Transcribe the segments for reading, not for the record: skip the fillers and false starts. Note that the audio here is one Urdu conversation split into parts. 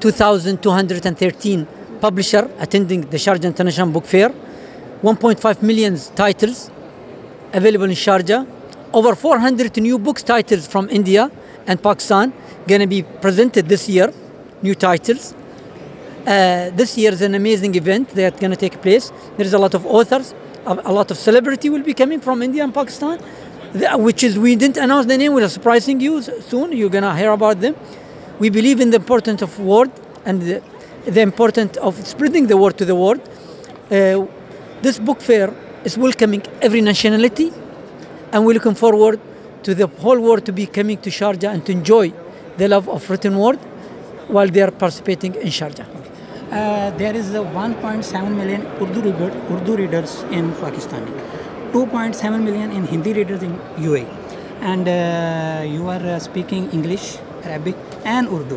2,213 publishers attending the Sharjah International Book Fair, 1.5 million titles available in Sharjah, over 400 new books titles from India and Pakistan going to be presented this year, new titles. This year is an amazing event that's going to take place. There is a lot of authors, a lot of celebrity will be coming from India and Pakistan, which is we didn't announce the name, we're surprising you soon, you're going to hear about them. We believe in the importance of word and the importance of spreading the word to the world. This book fair is welcoming every nationality, and we're looking forward to the whole world to be coming to Sharjah and to enjoy the love of written word while they are participating in Sharjah. There is 1.7 million Urdu readers in Pakistan, 2.7 million in Hindi readers in UAE, and you are speaking English, Arabic and Urdu.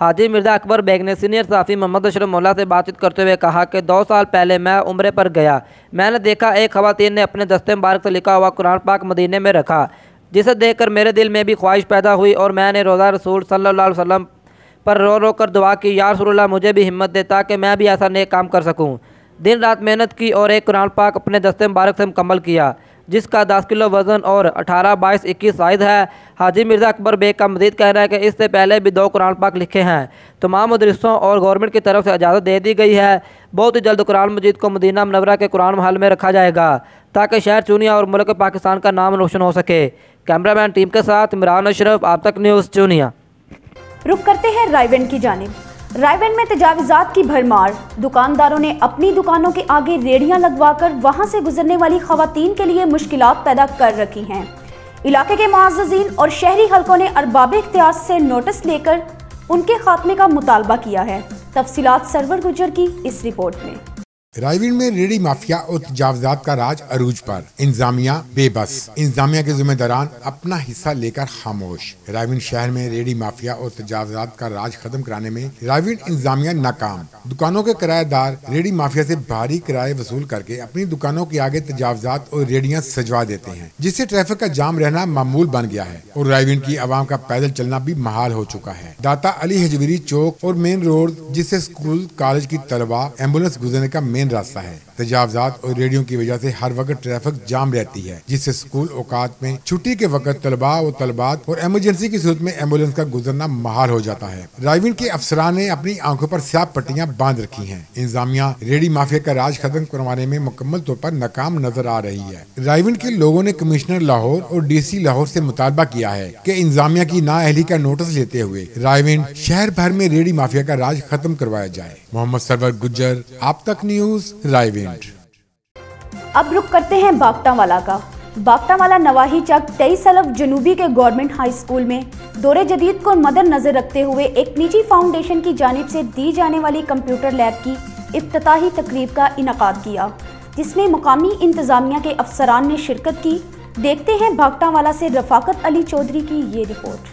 Haji Mirza Akbar bag نے سینئر صحافی محمد اشرف مولا سے بات چیت کرتے ہوئے کہا کہ 2 سال پہلے میں عمرے پر گیا، میں نے دیکھا ایک خواتین نے اپنے دستے مبارک سے لکھا ہوا قرآن پاک مدینے میں رکھا، جسے دیکھ کر میرے دل میں بھی خواہش پیدا ہوئی اور میں نے روزہ رسول صلی اللہ علیہ وسلم پر رو رو کر دعا کی، یا رسول اللہ مجھے بھی ہمت دے تاکہ میں بھی ایسا نیک کام کر سکوں۔ دن رات محنت کی اور ایک قرآن پاک اپنے دستے مبارک سے مکمل کیا، جس کا 10 کلو وزن اور 18 22 21 سائز ہے۔ حاجی مرزا اکبر بیگ کا مزید کہنا ہے کہ اس سے پہلے بھی 2 قرآن پاک لکھے ہیں۔ تمام مدرسوں اور گورنمنٹ کی طرف سے اجازت دے دی گئی ہے۔ بہت ہی جلد قرآن مجید کو مدینہ منورہ کے قرآن محل میں رکھا جائے گا تاکہ شہر چونیا اور ملک پاکستان کا نام روشن ہو سکے۔ کیمرہ مین ٹیم کے ساتھ عمران اشرف، آپ تک نیوز چونیا۔ رخ کرتے ہیں رائے ونڈ کی جانب۔ رائے ونڈ میں تجاوزات کی بھرمار، دکانداروں نے اپنی دکانوں کے آگے ریڑیاں لگوا کر وہاں سے گزرنے والی خواتین کے لیے مشکلات پیدا کر رکھی ہیں۔ علاقے کے معززین اور شہری حلقوں نے ارباب اختیار سے نوٹس لے کر ان کے خاتمے کا مطالبہ کیا ہے۔ تفصیلات سرور گجر کی اس رپورٹ میں۔ رائے ونڈ میں ریڑی مافیا اور تجاوزات کا راج عروج پر، انتظامیہ بے بس، انتظامیہ کے ذمہ داران اپنا حصہ لے کر خاموش۔ رائے ونڈ شہر میں ریڑی مافیا اور تجاوزات کا راج ختم کرانے میں رائے ونڈ انتظامیہ ناکام۔ دکانوں کے کرایہ دار ریڑی مافیا سے بھاری کرائے وصول کر کے اپنی دکانوں کے آگے تجاوزات اور ریڑیاں سجوا دیتے ہیں، جس سے ٹریفک کا جام رہنا معمول بن گیا ہے اور رائے ونڈ کی عوام کا پیدل چلنا بھی محال ہو چکا ہے۔ داتا علی حجویری چوک اور مین روڈ، جس سے اسکول کالج کی طلباء ایمبولینس گزرنے کا مین راستہ ہے، تجاوزات اور ریڑیوں کی وجہ سے ہر وقت ٹریفک جام رہتی ہے، جس سے اسکول اوقات میں چھٹی کے وقت طلباء و طالبات اور ایمرجنسی کی صورت میں ایمبولینس کا گزرنا محال ہو جاتا ہے۔ رائے ونڈ کے افسران نے اپنی آنکھوں پر سیاہ پٹیاں باندھ رکھی ہیں۔ انتظامیہ ریڑی مافیا کا راج ختم کروانے میں مکمل طور پر ناکام نظر آ رہی ہے۔ رائے ونڈ کے لوگوں نے کمشنر لاہور اور ڈی سی لاہور سے مطالبہ کیا ہے کہ انتظامیہ کی نااہلی کا نوٹس لیتے ہوئے رائے ونڈ شہر بھر میں ریڑی مافیا کا راج ختم کروایا جائے۔ محمد سرور گجر، آپ تک نیوز، رائے ونڈ۔ اب رخ کرتے ہیں باگٹا والا کا۔ باگٹا والا نواحی چک 23 الف جنوبی کے گورنمنٹ ہائی اسکول میں دور جدید کو مد نظر رکھتے ہوئے ایک نجی فاؤنڈیشن کی جانب سے دی جانے والی کمپیوٹر لیب کی افتتاحی تقریب کا انعقاد کیا، جس میں مقامی انتظامیہ کے افسران نے شرکت کی۔ دیکھتے ہیں باگٹا والا سے رفاقت علی چودھری کی یہ رپورٹ۔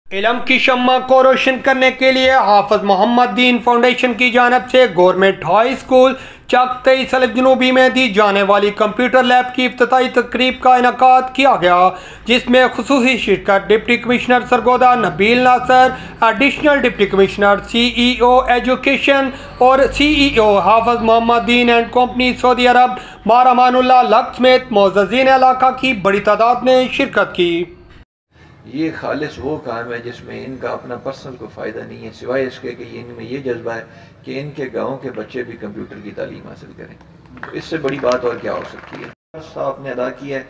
علم کی شمع کو روشن کرنے کے لیے حافظ محمد دین فاؤنڈیشن کی جانب سے گورنمنٹ ہائی اسکول چک 23 الف جنوبی میں دی جانے والی کمپیوٹر لیب کی افتتاحی تقریب کا انعقاد کیا گیا، جس میں خصوصی شرکت deputy commissioner Sargodha Nabeel Nasir, additional deputy commissioner CEO education اور CEO حافظ محمد دین اینڈ کمپنی سعودی عرب مہرمان اللہ لک سمیت معززین علاقہ کی بڑی تعداد نے شرکت کی۔ یہ خالص وہ کام ہے جس میں ان کا اپنا پرسنل کوئی فائدہ نہیں ہے، سوائے اس کے کہ ان میں یہ جذبہ ہے کہ ان کے گاؤں کے بچے بھی کمپیوٹر کی تعلیم حاصل کریں۔ اس سے بڑی بات اور کیا ہو سکتی ہے؟ فرض آپ نے ادا کیا ہے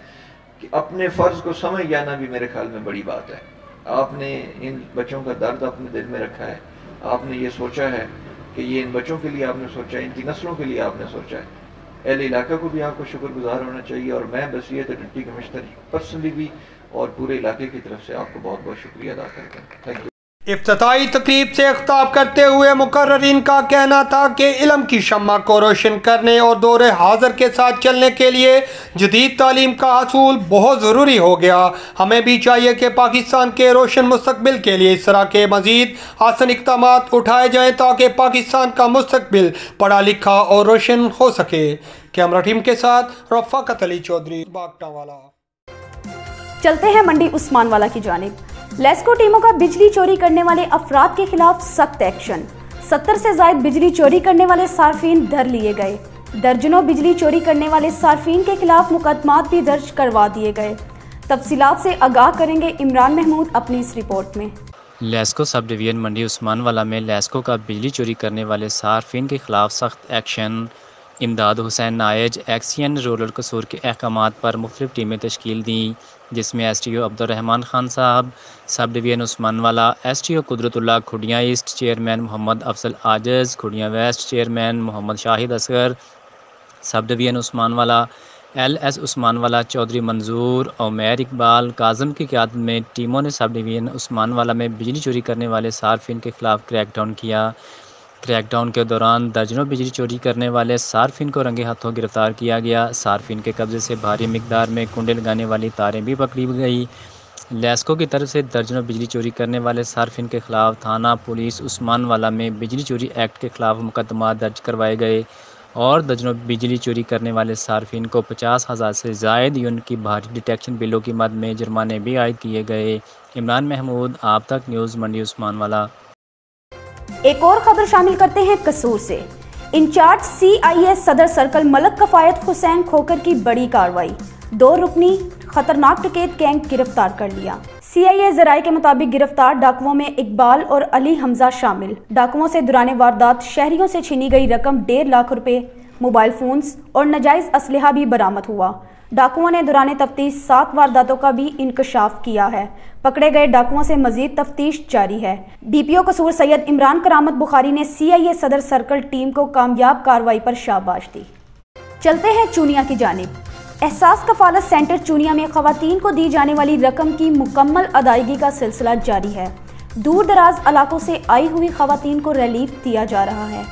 کہ اپنے فرض کو سمجھ جانا بھی میرے خیال میں بڑی بات ہے۔ آپ نے ان بچوں کا درد اپنے دل میں رکھا ہے، آپ نے یہ سوچا ہے کہ یہ ان بچوں کے لیے آپ نے سوچا ہے، ان کی نسلوں کے لیے آپ نے سوچا ہے۔ اہل علاقہ کو بھی آپ کو شکر گزار ہونا چاہیے، اور میں بصیرت ڈپٹی کمشنر پرسنلی بھی اور پورے علاقے کی طرف سے آپ کو بہت بہت شکریہ ادا کرتا ہوں۔ Thank you. افتتاحی تقریب سے خطاب کرتے ہوئے مقررین کا کہنا تھا کہ علم کی شمع کو روشن کرنے اور دور حاضر کے ساتھ چلنے کے لیے جدید تعلیم کا حصول بہت ضروری ہو گیا۔ ہمیں بھی چاہیے کہ پاکستان کے روشن مستقبل کے لیے اس طرح کے مزید آسان اقدامات اٹھائے جائیں تاکہ پاکستان کا مستقبل پڑھا لکھا اور روشن ہو سکے۔ کیمرہ ٹیم کے ساتھ رفاقت علی چودھری، باگٹا والا۔ چلتے ہیں منڈی عثمان والا کی جانب۔ لیسکو ٹیموں کا بجلی چوری کرنے والے افراد کے خلاف سخت ایکشن۔ 70 سے زائد بجلی چوری کرنے والے صارفین دھر لیے گئے۔ درجنوں بجلی چوری کرنے والے صارفین کے خلاف مقدمات بھی درج کروا دیے گئے۔ تفصیلات سے آگاہ کریں گے عمران محمود اپنی اس رپورٹ میں۔ لیسکو سب ڈویژن منڈی عثمان والا میں لیسکو کا بجلی چوری کرنے والے صارفین کے خلاف سخت ایکشن۔ امداد حسین نائج ایکسین رورل قصور کے احکامات پر مختلف ٹیمیں تشکیل دیں، جس میں STO عبدالرحمان خان صاحب سب ڈویژن عثمان والا، STO قدرت اللہ کھوڑیاں ایسٹ چیئرمین محمد افضل عاجز، کھوڑیاں ویسٹ چیئرمین محمد شاہد اصغر، سب ڈویژن عثمان والا LS عثمان والا چودھری منظور، عمیر اقبال، کاظم کی قیادت میں ٹیموں نے سب ڈویژن عثمان والا میں بجلی چوری کرنے والے صارفین کے خلاف کریک ڈاؤن کیا۔ کریک ڈاؤن کے دوران درجنوں بجلی چوری کرنے والے صارفین کو رنگے ہاتھوں گرفتار کیا گیا۔ صارفین کے قبضے سے بھاری مقدار میں کنڈے لگانے والی تاریں بھی پکڑی گئی۔ لیسکو کی طرف سے درجنوں بجلی چوری کرنے والے صارفین کے خلاف تھانہ پولیس عثمان والا میں بجلی چوری ایکٹ کے خلاف مقدمات درج کروائے گئے اور درجنوں بجلی چوری کرنے والے صارفین کو 50,000 سے زائد یونٹ کی بھاری ڈیٹیکشن بلوں کی مد میں جرمانے بھی عائد کیے گئے۔ عمران محمود، آپ تک نیوز، منڈی عثمان والا۔ ایک اور خبر شامل کرتے ہیں قصور سے۔ انچارج CIA صدر سرکل ملک کفایت حسین کھوکر کی بڑی کارروائی، 2 رکنی خطرناک ڈکیت گینگ گرفتار کر لیا۔ CIA ذرائع کے مطابق گرفتار ڈاکوؤں میں اقبال اور علی حمزہ شامل۔ ڈاکوؤں سے دوران واردات شہریوں سے چھینی گئی رقم 1.5 لاکھ روپے، موبائل فونز اور ناجائز اسلحہ بھی برآمد ہوا۔ ڈاکوؤں نے دوران تفتیش 7 وارداتوں کا بھی انکشاف کیا ہے۔ پکڑے گئے ڈاکوؤں سے مزید تفتیش جاری ہے۔ DPO قصور سید عمران کرامت بخاری نے CIA صدر سرکل ٹیم کو کامیاب کارروائی پر شاباش دی۔ چلتے ہیں چونیا کی جانب۔ احساس کفالت سینٹر چونیا میں خواتین کو دی جانے والی رقم کی مکمل ادائیگی کا سلسلہ جاری ہے۔ دور دراز علاقوں سے آئی ہوئی خواتین کو ریلیف دیا جا رہا ہے۔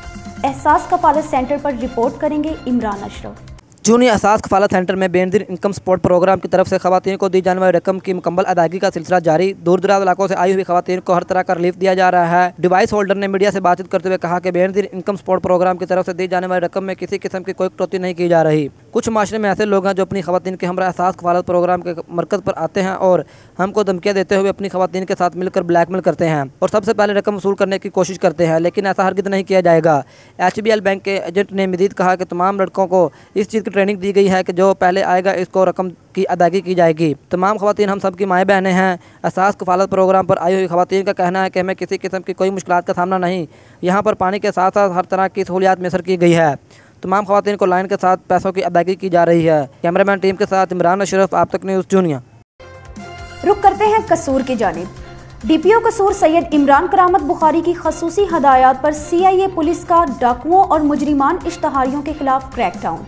احساس کفالت سینٹر پر رپورٹ کریں گے عمران اشرف۔ چونی احساس کفالت سینٹر میں بے نظیر انکم سپورٹ پروگرام کی طرف سے خواتین کو دی جانے والی رقم کی مکمل ادائیگی کا سلسلہ جاری۔ دور دراز علاقوں سے آئی ہوئی خواتین کو ہر طرح کا ریلیف دیا جا رہا ہے۔ ڈیوائس ہولڈر نے میڈیا سے بات چیت کرتے ہوئے کہا کہ بے نظیر انکم سپورٹ پروگرام کی طرف سے دی جانے والی رقم میں کسی قسم کی کوئی کٹوتی نہیں کی جا رہی۔ کچھ معاشرے میں ایسے لوگ ہیں جو اپنی خواتین کے ہمراہ احساس کفالت پروگرام کے مرکز پر آتے ہیں اور ہم کو دھمکیاں دیتے ہوئے اپنی خواتین کے ساتھ مل کر بلیک میل کرتے ہیں اور سب سے پہلے رقم وصول کرنے کی کوشش کرتے ہیں، لیکن ایسا ہرگز نہیں کیا جائے گا۔ HBL بینک کے ایجنٹ نے مزید کہا کہ تمام لڑکوں کو اس چیز کی ٹریننگ دی گئی ہے کہ جو پہلے آئے گا اس کو رقم کی ادائیگی کی جائے گی۔ تمام خواتین ہم سب کی مائیں بہنیں ہیں۔ احساس کفالت پروگرام پر آئی ہوئی خواتین کا کہنا ہے کہ ہمیں کسی قسم کی کوئی مشکلات کا سامنا نہیں، یہاں پر پانی کے ساتھ ساتھ ہر طرح کی سہولیات میسر کی گئی ہے۔ تمام خواتین کو لائن کے ساتھ پیسوں کی ادائیگی کی جا رہی ہے۔ کیمرہ مین ٹیم کے ساتھ عمران اشرف، آپ تک نیوز چونیا۔ رخ کرتے ہیں قصور کی جانب۔ DPO قصور سید عمران کرامت بخاری کی خصوصی ہدایات پر CIA پولیس کا ڈاکوؤں اور مجرمان اشتہاریوں کے خلاف کریک ڈاؤن۔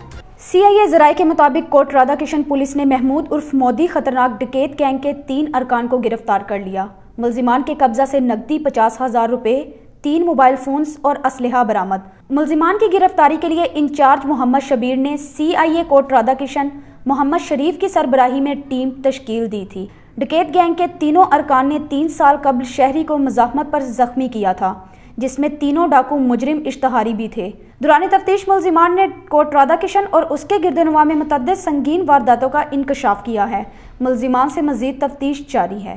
CIA ذرائع کے مطابق کوٹ رادھا کرشن پولیس نے محمود عرف مودی خطرناک ڈکیت گینگ کے 3 ارکان کو گرفتار کر لیا۔ ملزمان کے قبضہ سے نقدی 50,000 روپے، 3 موبائل فونز اور اسلحہ برآمد۔ ملزمان کی گرفتاری کے لیے انچارج محمد شبیر نے CIA کوٹ رادھا کرشن محمد شریف کی سربراہی میں ٹیم تشکیل دی تھی۔ ڈکیت گینگ کے تینوں ارکان نے 3 سال قبل شہری کو مزاحمت پر زخمی کیا تھا، جس میں تینوں ڈاکو مجرم اشتہاری بھی تھے۔ دوران تفتیش ملزمان نے کوٹ رادھا کرشن اور اس کے گردنواح میں متعدد سنگین وارداتوں کا انکشاف کیا ہے۔ ملزمان سے مزید تفتیش جاری ہے۔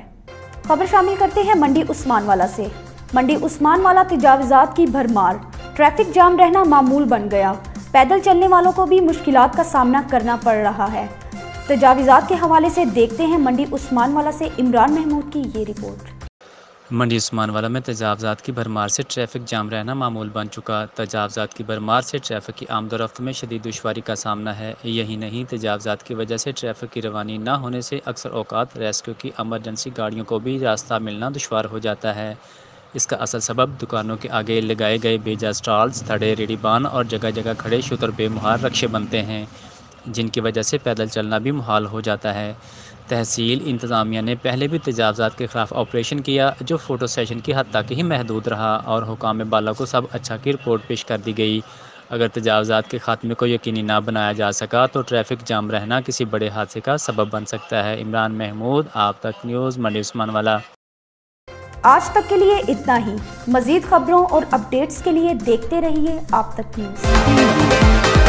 خبر شامل کرتے ہیں منڈی عثمان والا سے۔ منڈی عثمان والا تجاوزات کی بھرمار، ٹریفک جام رہنا معمول بن گیا، پیدل چلنے والوں کو بھی مشکلات کا سامنا کرنا پڑ رہا ہے۔ تجاوزات کے حوالے سے دیکھتے ہیں منڈی عثمان والا سے عمران محمود کی یہ رپورٹ۔ منڈی عثمان والا میں تجاوزات کی بھرمار سے ٹریفک جام رہنا معمول بن چکا۔ تجاوزات کی بھرمار سے ٹریفک کی آمد و رفت میں شدید دشواری کا سامنا ہے۔ یہی نہیں، تجاوزات کی وجہ سے ٹریفک کی روانی نہ ہونے سے اکثر اوقات ریسکیو کی ایمرجنسی گاڑیوں کو بھی راستہ ملنا دشوار ہو جاتا ہے۔ اس کا اصل سبب دکانوں کے آگے لگائے گئے بیجا سٹالز، تھڑے، ریڑھی بان اور جگہ جگہ کھڑے شتر بے مہار رکشے بنتے ہیں، جن کی وجہ سے پیدل چلنا بھی محال ہو جاتا ہے۔ تحصیل انتظامیہ نے پہلے بھی تجاوزات کے خلاف آپریشن کیا، جو فوٹو سیشن کی حد تک ہی محدود رہا اور حکام بالا کو سب اچھا کی رپورٹ پیش کر دی گئی۔ اگر تجاوزات کے خاتمے کو یقینی نہ بنایا جا سکا تو ٹریفک جام رہنا کسی بڑے حادثے کا سبب بن سکتا ہے۔ عمران محمود، آپ تک نیوز، منڈی عثمان والا۔ آج تک کے لیے اتنا ہی۔ مزید خبروں اور اپڈیٹس کے لیے دیکھتے رہیے آپ تک نیوز۔